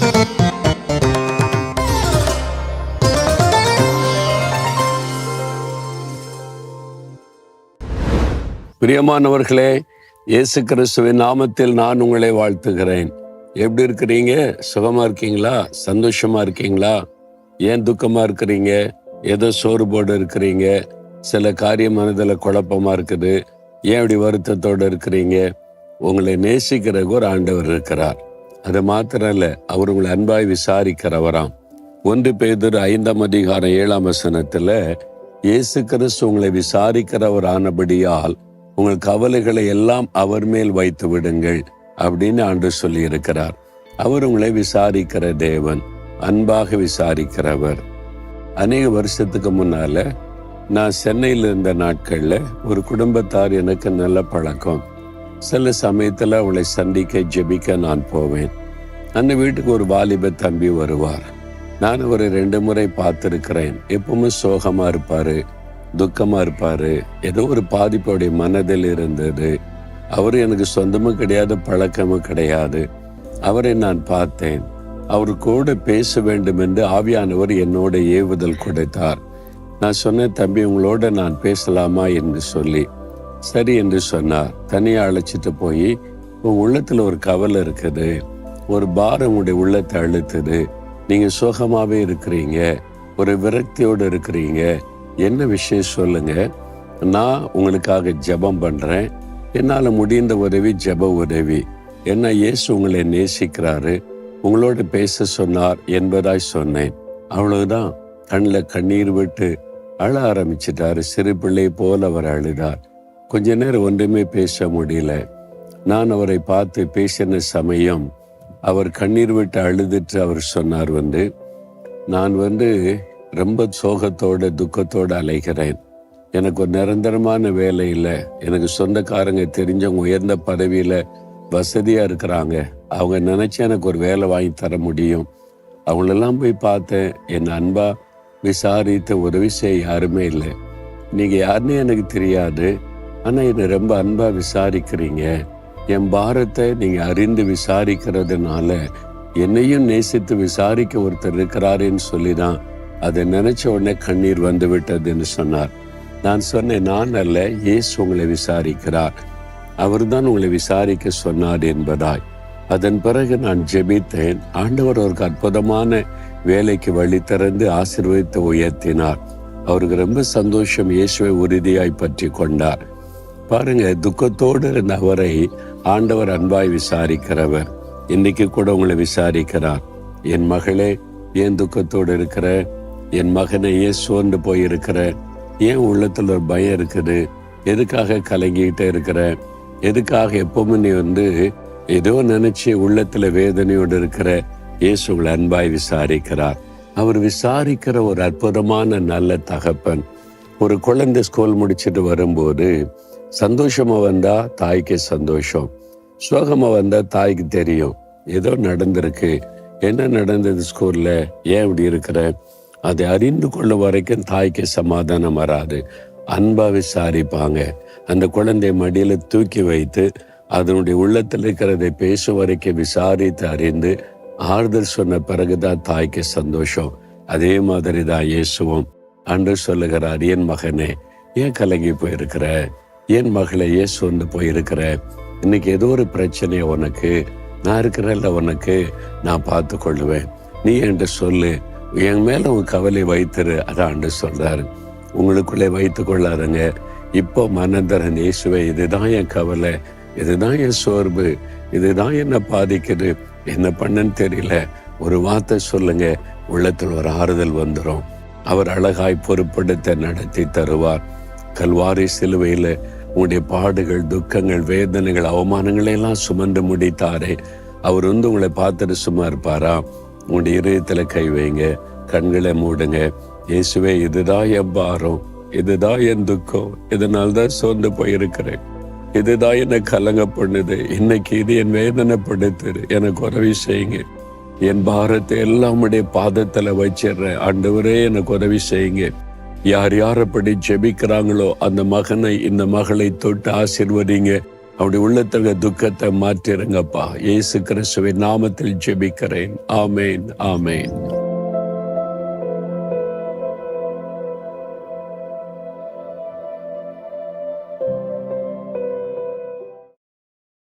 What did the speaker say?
பிரியமானவர்களே, இயேசு கிறிஸ்துவின் நாமத்தில் நான் உங்களை வாழ்த்துகிறேன். எப்படி இருக்கிறீங்க? சுகமா இருக்கீங்களா? சந்தோஷமா இருக்கீங்களா? ஏன் துக்கமா இருக்கிறீங்க? ஏதோ சோர்வோடு இருக்கிறீங்க? சில காரியம் மனதில் குழப்பமா இருக்குது. ஏன் இப்படி வருத்தத்தோடு இருக்கிறீங்க? உங்களை நேசிக்கிற ஒரு ஆண்டவர் இருக்கிறார். அது மாத்திரம் இல்ல, அவர் உங்களை அன்பாய் விசாரிக்கிறவராம். 1 பேதுரு 5:7 இயேசு கிறிஸ்து உங்களை விசாரிக்கிறவர் ஆனபடியால் உங்கள் கவலைகளை எல்லாம் அவர் மேல் வைத்து விடுங்கள் அப்படின்னு ஆண்டவர் சொல்லி இருக்கிறார். அவர் உங்களை விசாரிக்கிற தேவன், அன்பாக விசாரிக்கிறவர். அநேக வருஷத்துக்கு முன்னால நான் சென்னையில் இருந்த நாட்கள்ல ஒரு குடும்பத்தார் எனக்கு நல்ல பழக்கம். சில சமயத்துல அவளை சந்திக்க ஜெபிக்க நான் போவேன். அந்த வீட்டுக்கு ஒரு வாலிப தம்பி வருவார். நான் ஒரு 2 முறை பார்த்திருக்கிறேன். எப்பவுமே சோகமா இருப்பாரு, துக்கமா இருப்பாரு. ஏதோ ஒரு பாதிப்புடைய மனதில் இருந்தது. அவரு எனக்கு சொந்தமும் கிடையாது, பழக்கமும் கிடையாது. அவரை நான் பார்த்தேன். அவர் கூட பேச வேண்டும் என்று ஆவியானவர் என்னோட ஏவுதல் கொடுத்தார். நான் சொன்னேன், தம்பி உங்களோட நான் பேசலாமா என்று சொல்லி. சரி என்று சொன்னார். தனியா அழைச்சிட்டு போய், உங்க உள்ளத்துல ஒரு கவலை இருக்குது, ஒரு பாரம் உங்களுடைய உள்ளத்தை அழுத்துது, நீங்க சோகமாவே இருக்கிறீங்க, ஒரு விரக்தியோடு இருக்கிறீங்க, என்ன விஷயம் சொல்லுங்க, நான் உங்களுக்காக ஜெபம் பண்றேன், என்னால முடிந்த உதவி ஜெப உதவி, என்ன இயேசு உங்களை நேசிக்கிறாரு, உங்களோட பேச சொன்னார் என்பதாய் சொன்னேன். அவ்வளவுதான். கண்ணில் கண்ணீர் விட்டு அழ ஆரம்பிச்சிட்டாரு. சிறு பிள்ளை போல அவர் அழுதார். கொஞ்ச நேரம் ஒன்றுமே பேச முடியல. நான் அவரை பார்த்து பேசின சமயம் அவர் கண்ணீர் விட்டு அழுதுட்டு அவர் சொன்னார், நான் ரொம்ப சோகத்தோட துக்கத்தோடு அலைகிறேன். எனக்கு ஒரு நிரந்தரமான வேலை இல்லை. எனக்கு சொந்தக்காரங்க தெரிஞ்சவங்க உயர்ந்த பதவியில வசதியா இருக்கிறாங்க. அவங்க நினைச்சு எனக்கு ஒரு வேலை வாங்கி தர முடியும். அவங்களெல்லாம் போய் பார்த்தேன். என் அன்பா விசாரித்த உதவி செய்ய யாருமே இல்லை. நீங்க யாருன்னு எனக்கு தெரியாது, ஆனா என்னை ரொம்ப அன்பா விசாரிக்கிறீங்க. என் பாரத்தை நீங்க அறிந்து விசாரிக்கிறதுனால என்னையும் நேசித்து விசாரிக்க ஒருத்தர் இருக்கிறாருன்னு சொல்லிதான் அதை நினைச்ச உடனே கண்ணீர் வந்து விட்டதுன்னு சொன்னார். நான் சொன்னேன், நான் அல்ல, இயேசு உங்களை விசாரிக்கிறார், அவர் தான் உங்களை விசாரிக்க சொன்னார் என்பதாய். அதன் பிறகு நான் ஜெபித்தேன். ஆண்டவர் அவருக்கு அற்புதமான வேலைக்கு வழி திறந்து ஆசீர்வதித்து உயர்த்தினார். அவருக்கு ரொம்ப சந்தோஷம். இயேசுவை உறுதியாய் பற்றி கொண்டார். பாருங்க, துக்கத்தோடு இருந்த அவரை ஆண்டவர் அன்பாய் விசாரிக்கிறவர். இன்னைக்கு கூட உங்களை விசாரிக்கிறார். என் மகளே, ஏன் துக்கத்தோடு இருக்கிற? என் மகனை ஏன் சோர்ந்து போயிருக்கிற? ஏன் உள்ளத்துல ஒரு பயம் இருக்குது? எதுக்காக கலங்கிக்கிட்டே இருக்கிற? எதுக்காக எப்பவுமே நீ ஏதோ நினைச்சு உள்ளத்துல வேதனையோடு இருக்கிற? இயேசு உங்களை அன்பாய் விசாரிக்கிறார். அவர் விசாரிக்கிற ஒரு அற்புதமான நல்ல தகப்பன். ஒரு குழந்தை ஸ்கூல் முடிச்சுட்டு வரும்போது சந்தோஷமா வந்தா தாய்க்கு சந்தோஷம், சோகமா வந்தா தாய்க்கு தெரியும் ஏதோ நடந்திருக்கு. என்ன நடந்தது ஸ்கூல்ல, ஏன் இப்படி இருக்கிற? அதை அறிந்து கொள்ளும் வரைக்கும் தாய்க்கு சமாதானம் வராது. அன்பா விசாரிப்பாங்க. அந்த குழந்தை மடியில தூக்கி வைத்து அதனுடைய உள்ளத்தில் இருக்கிறதை பேசும் வரைக்கும் விசாரித்து அறிந்து ஆறுதல் சொன்ன பிறகுதான் தாய்க்கு சந்தோஷம். அதே மாதிரி தான் இயேசுவும். அன்று சொல்லுகிறார், என் மகனே ஏன் கலங்கி போயிருக்கிற? என் மகளை ஏன் சோர்ந்து போயிருக்கிற? இன்னைக்கு ஏதோ ஒரு பிரச்சனைய உனக்கு, நான் இருக்கிறல்ல, உனக்கு நான் பார்த்து கொள்ளுவேன், நீ என்று சொல்லு, என் மேல உன் கவலை வைத்திரு. அதான் ஆண்டு சொல்றாரு. உங்களுக்குள்ளே வைத்து கொள்ளாருங்க. இப்போ மனந்தரன் இயேசுவே, இதுதான் என் கவலை, இதுதான் என் சோர்வு, இதுதான் என்ன பாதிக்குது, என்ன பண்ணன்னு தெரியல, ஒரு வார்த்தை சொல்லுங்க, உள்ளத்தில் ஒரு ஆறுதல் வந்துடும். அவர் அழகாய் பொறுப்படுத்த நடத்தி தருவார். கல்வாரி சிலுவையில உங்களுடைய பாடுகள், துக்கங்கள், வேதனைகள், அவமானங்களை எல்லாம் சுமந்து முடித்தாரே, அவர் உங்களை பார்த்துட்டு சும்மா இருப்பாரா? உங்களுடைய இதயத்துல கை வைங்க, கண்களை மூடுங்க. இயேசுவே, இதுதான் என் பாரம், இதுதான் என் துக்கம், இதனால்தான் சோர்ந்து போயிருக்கிறேன், இதுதான் என்னை கலங்க பண்ணுது, இன்னைக்கு இது என் வேதனைப்படுத்துது, எனக்கு உதவி செய்யுங்க, என் பாரத்தை எல்லாம் உடைய பாதத்துல வச்சிடுறேன், ஆண்டவரே எனக்கு உதவி செய்யுங்க. யார் யார் அப்படி ஜெபிக்கிறாங்களோ அந்த மகனை, இந்த மகளை தொட்டு ஆசீர்வதிங்க. அப்படி உள்ளத்துல துக்கத்தை மாற்றிருங்கப்பா. இயேசு கிறிஸ்துவின் நாமத்தில் ஜெபிக்கிறேன். ஆமேன், ஆமேன்.